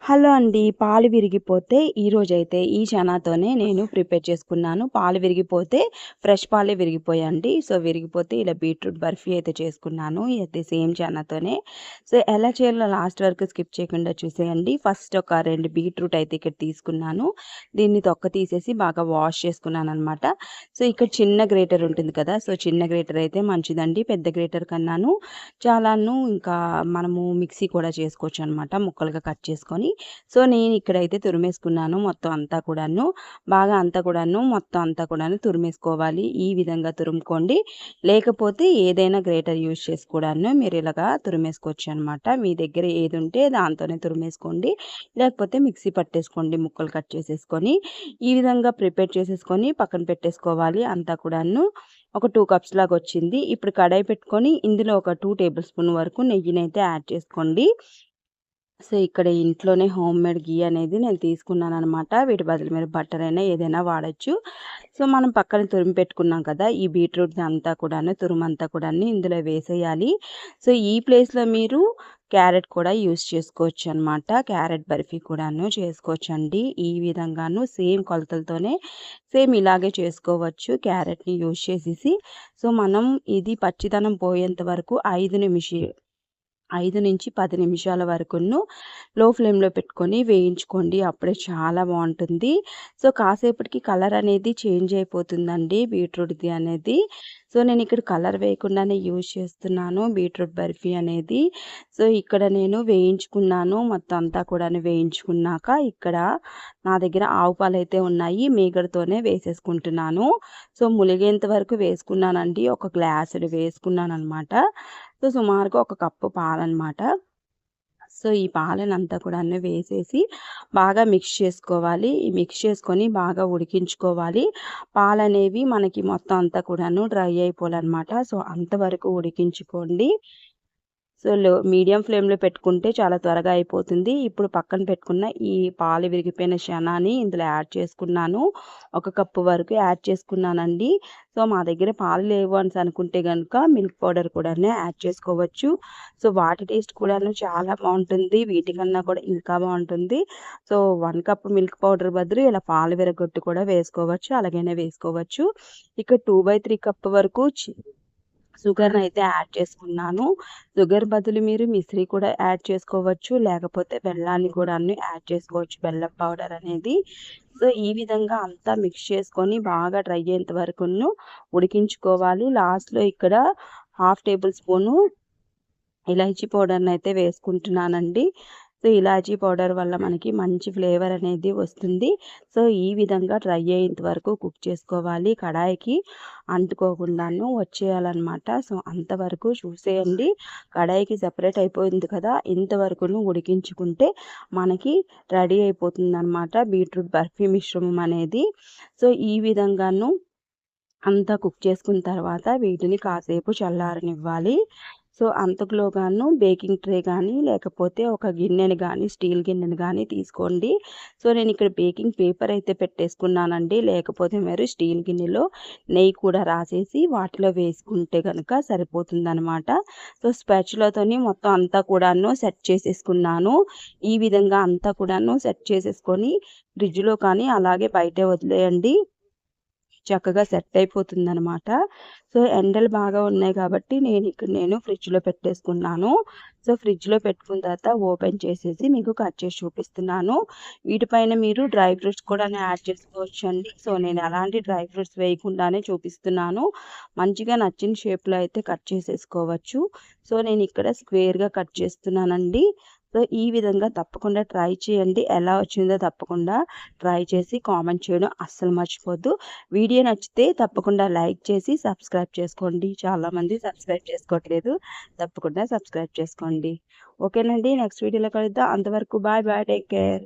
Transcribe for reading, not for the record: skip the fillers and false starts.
Hello అండి. పాలు విరిగిపోతే ఈరోజైతే ఈ చనాతోనే నేను ప్రిపేర్ చేసుకున్నాను. పాలు విరిగిపోతే ఫ్రెష్ పాలే విరిగిపోయాయండి. సో, విరిగిపోతే ఇలా బీట్రూట్ బర్ఫీ అయితే చేసుకున్నాను. అయితే సేమ్ చనాతోనే. సో, ఎలా చేయాలో లాస్ట్ వరకు స్కిప్ చేయకుండా చూసేయండి. ఫస్ట్ ఒక 2 బీట్రూట్ అయితే ఇక్కడ తీసుకున్నాను. దీన్ని తొక్క తీసేసి బాగా వాష్ చేసుకున్నాననమాట. సో, ఇక్కడ చిన్న గ్రేటర్ ఉంటుంది కదా! సో, చిన్న గ్రేటర్ అయితే మంచిదండి. పెద్ద గ్రేటర్ కన్నాను ఇంకా మనము మిక్సీ కూడా చేసుకోవచ్చనమాట. ముక్కలుగా కట్ చేసుకొని. సో, నేనిక్కడైతే తురిమేసుకున్నాను మొత్తం అంతా కూడాను. బాగా అంతా కూడాను మొత్తం అంతా కూడాను తురిమేసుకోవాలి. ఈ విధంగా తురుముకోండి. లేకపోతే ఏదైనా గ్రేటర్ యూజ్ చేసి కూడాను మీరు ఇలాగా తురిమేసుకోవచ్చనమాట. మీ దగ్గర ఏదుంటే దాంతోనే తురిమేసుకోండి. లేకపోతే మిక్సీ పట్టేసుకోండి ముక్కలు కట్ చేసేసుకొని. ఈ విధంగా ప్రిపేర్ చేసేసుకొని పక్కన పెట్టేసుకోవాలి అంతా కూడాను. ఒక 2 కప్స్ లాగొచ్చింది. ఇప్పుడు కడాయి పెట్టుకొని ఇందులో ఒక 2 టేబుల్ స్పూన్ వరకు నెయ్యినైతే యాడ్ చేసుకోండి. సో, ఇక్కడ ఇంట్లోనే హోమ్‌మేడ్ ఘీ అనేది నేను తీసుకున్నాననమాట. వీటి బదులు మీరు బటర్ అయినా ఏదైనా వాడొచ్చు. సో, మనం పక్కన తురిమి పెట్టుకున్నాం కదా! ఈ బీట్రూట్‌ని అంతా కూడాను తురుమంతా కూడాను ఇందులో వేసేయాలి. సో, ఈ ప్లేస్‌లో మీరు క్యారెట్ కూడా యూజ్ చేసుకోవచ్చనమాట. క్యారెట్ బర్ఫీ కూడాను చేసుకోవచ్చండి. ఈ విధంగాను సేమ్ కొలతలతోనే సేమ్ ఇలాగే చేసుకోవచ్చు. క్యారెట్‌ని యూజ్ చేసేసి సో, మనం ఇది పచ్చిదనం పోయేంత వరకు 5-10 నిమిషాల వరకును లో ఫ్లేమ్‌లో పెట్టుకొని వేయించుకోండి. అప్పుడే చాలా బావుంటుంది. సో, కాసేపటికి కలర్ అనేది చేంజ్ అయిపోతుందండి బీట్రూట్‌ది అనేది. సో, నేనిక్కడ కలర్ వేయకుండానే యూజ్ చేస్తున్నాను బీట్రూట్ బర్ఫీ అనేది. సో, ఇక్కడ నేను వేయించుకున్నాను. మొత్తం అంతా కూడాను వేయించుకున్నాక ఇక్కడ నా దగ్గర ఆవు పాలైతే ఉన్నాయి. మీగడతోనే వేసేసుకుంటున్నాను. సో, ములిగేంత వరకు వేసుకున్నానండి. ఒక గ్లాసుడు వేసుకున్నాననమాట. సో, సుమారుగా ఒక కప్పు పాలనమాట. సో, ఈ పాలనంతా కూడాను వేసేసి బాగా మిక్స్ చేసుకోవాలి. ఈ మిక్స్ చేసుకొని బాగా ఉడికించుకోవాలి. పాలనేవి మనకి మొత్తం అంతా కూడాను డ్రై అయిపోవాలనమాట. సో, అంతవరకు ఉడికించుకోండి. సో, మీడియం ఫ్లేమ్‌లో పెట్టుకుంటే చాలా త్వరగా అయిపోతుంది. ఇప్పుడు పక్కన పెట్టుకున్న ఈ పాలు విరిగిపోయిన శనాని ఇందులో యాడ్ చేసుకున్నాను. ఒక కప్పు వరకు యాడ్ చేసుకున్నానండి. సో, మా దగ్గర పాలు లేవు అనేసి అనుకుంటే గనుక మిల్క్ పౌడర్ కూడాను యాడ్ చేసుకోవచ్చు. సో, వాటి టేస్ట్ కూడాను చాలా బావుంటుంది. వీటికన్నా కూడా ఇంకా బావుంటుంది. సో, 1 కప్ మిల్క్ పౌడర్ బదులు ఇలా పాలు విరగొట్టి కూడా వేసుకోవచ్చు. అలాగైనా వేసుకోవచ్చు. ఇక్కడ 2/3 కప్ వరకు షుగర్‌నైతే యాడ్ చేసుకున్నాను. షుగర్ బదులు మీరు మిశ్రీ కూడా యాడ్ చేసుకోవచ్చు. లేకపోతే బెల్లాన్ని కూడాను యాడ్ చేసుకోవచ్చు. బెల్లం పౌడర్ అనేది. సో, ఈ విధంగా అంతా మిక్స్ చేసుకొని బాగా డ్రై అయ్యేంత వరకును ఉడికించుకోవాలి. లాస్ట్‌లో ఇక్కడ హాఫ్ టేబుల్ స్పూను ఇలాచీ పౌడర్‌నైతే వేసుకుంటున్నానండి. సో, ఇలాచీ పౌడర్ వల్ల మనకి మంచి ఫ్లేవర్ అనేది వస్తుంది. సో, ఈ విధంగా డ్రై అయ్యేంత వరకు కుక్ చేసుకోవాలి. కడాయికి అంటుకోకుండాను వచ్చేయాలనమాట. సో, అంతవరకు చూసేయండి. కడాయికి సెపరేట్ అయిపోయింది కదా! ఇంతవరకును ఉడికించుకుంటే మనకి రెడీ అయిపోతుందనమాట బీట్రూట్ బర్ఫీ మిశ్రమం అనేది. సో, ఈ విధంగాను అంతా కుక్ చేసుకున్న తర్వాత వీటిని కాసేపు చల్లారనివ్వాలి. సో, అంతకులోగాను బేకింగ్ ట్రే గానీ, లేకపోతే ఒక గిన్నెని గానీ, స్టీల్ గిన్నెని గానీ తీసుకోండి. సో, నేనిక్కడ బేకింగ్ పేపర్ అయితే పెట్టేసుకున్నానండి. లేకపోతే మీరు స్టీల్ గిన్నెలో నెయ్యి కూడా రాసేసి వాటిలో వేసుకుంటే గనక సరిపోతుందనమాట. సో, స్పాచులాతోని మొత్తం అంతా కూడాను సెట్ చేసేసుకున్నాను. ఈ విధంగా అంతా కూడాను సెట్ చేసేసుకొని ఫ్రిడ్జ్‌లో కానీ, అలాగే బయటే వదిలేయండి. చక్కగా సెట్ అయిపోతుందనమాట. సో, ఎండలు బాగా ఉన్నాయి కాబట్టి నేను ఫ్రిడ్జ్‌లో పెట్టేసుకున్నాను. సో, ఫ్రిడ్జ్‌లో పెట్టుకున్న తర్వాత ఓపెన్ చేసేసి మీకు కట్ చేసి చూపిస్తున్నాను. వీటిపైన మీరు డ్రై ఫ్రూట్స్ కూడాను యాడ్ చేసుకోవచ్చండి. సో, నేను ఎలాంటి డ్రై ఫ్రూట్స్ వేయకుండానే చూపిస్తున్నాను. మంచిగా నచ్చిన షేప్‌లో అయితే కట్ చేసేసుకోవచ్చు. సో, నేనిక్కడ స్క్వేర్‌గా కట్ చేస్తున్నానండి. సో, ఈ విధంగా తప్పకుండా ట్రై చేయండి. ఎలా వచ్చిందో తప్పకుండా ట్రై చేసి కామెంట్ చేయడం అస్సలు మర్చిపోద్దు. వీడియో నచ్చితే తప్పకుండా లైక్ చేసి సబ్స్క్రైబ్ చేసుకోండి. చాలామంది సబ్స్క్రైబ్ చేసుకోవట్లేదు. తప్పకుండా సబ్స్క్రైబ్ చేసుకోండి. ఓకేనండి. నెక్స్ట్ వీడియోలో కలుద్దాం. అంతవరకు బాయ్ బాయ్. Take care.